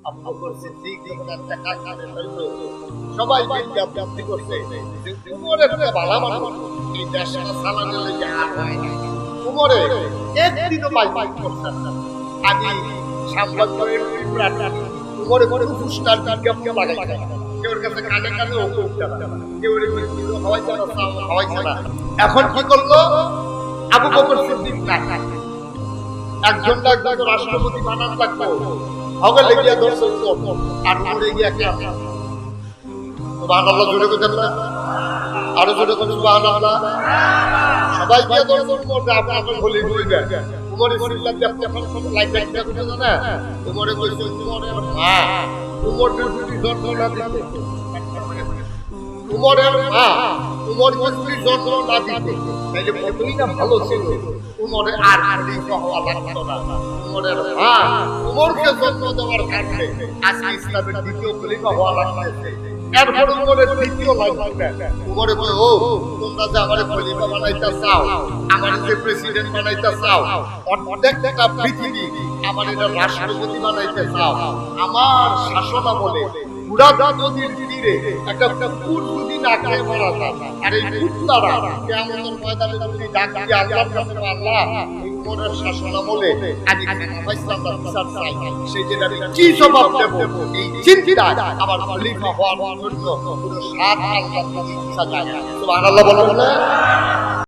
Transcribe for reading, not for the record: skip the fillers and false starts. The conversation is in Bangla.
আবু বকর সিদ্দিক যখন একটা কাজ করে ফেললো, সবাই বিজ্ঞপ্তি করছে যে উমরের একটা ভালো মানুষ, এই দেশটা চালানো লেগে আর হয় না। উমরে একদিনও বাইপাস করছে না। আমি সাম্রাজ্যের প্রাণ উমরে কোনো পুরস্কার বিজ্ঞপ্তি লাগাইছে না, কেউর কাছে কানে কানে উঠছে না, কেউ হওয়াইছে না, হওয়াইছে না। এখন কি করলো আবু বকর সিদ্দিক? একজন রাষ্ট্রপতি বানান লাগতো, হবে লেগিয়া ধরছে আর উমরে গিয়ে একটা সুবহানাল্লাহ জোরে বলেন না, আরো জোরে বলেন সুবহানাল্লাহ। সবাই গিয়ে ধরছে উমরে, আপনাকে বলি বলবেন উমরে সিল্লাত আপনি এখন সব লাইক লাইক করে না, উমরে কইছে উমরের মা উমরের দুটি জন্ম না দিতে, উমরের মা উমর দুটি জন্ম না দিতে, তাইলে কতই না ভালো ছিল। উমরে আর খলিফা হওয়া লাগতো না। উমরের মা উমরকে জন্ম দেওয়ার কারণে আজকে ইসলামের দ্বিতীয় খলিফা হওয়া লাগতেছে। এরপর উমরের তৃতীয় লাগবে। উমরে কয়, ও তোমরা যে আমারে খলিফা বানাইতে চাও, আমারে যে প্রেসিডেন্ট বানাইতে চাও, অর্ধেকটা পৃথিবী আমার এটা রাষ্ট্রপতি বানাইতে চাও, আমার শাসনামলে পুরা নদীর তীরে একটা কুকুর যদি না খেয়ে মারা যায়, আর এই কুকুররা কিয়ামতের ময়দানে যদি ডাক দিয়ে আল্লাহর কাছে, আল্লাহ এই উমরের শাসনামলে আমি ফায়সালা বিচার চাই, সেই যে আমি কি জবাব দেব, এই চিন্তা আমার খলিফা হওয়ার জন্য পুরো 7 আল্লাহ প্রশংসা যায়। সুবহানাল্লাহ বলেন না।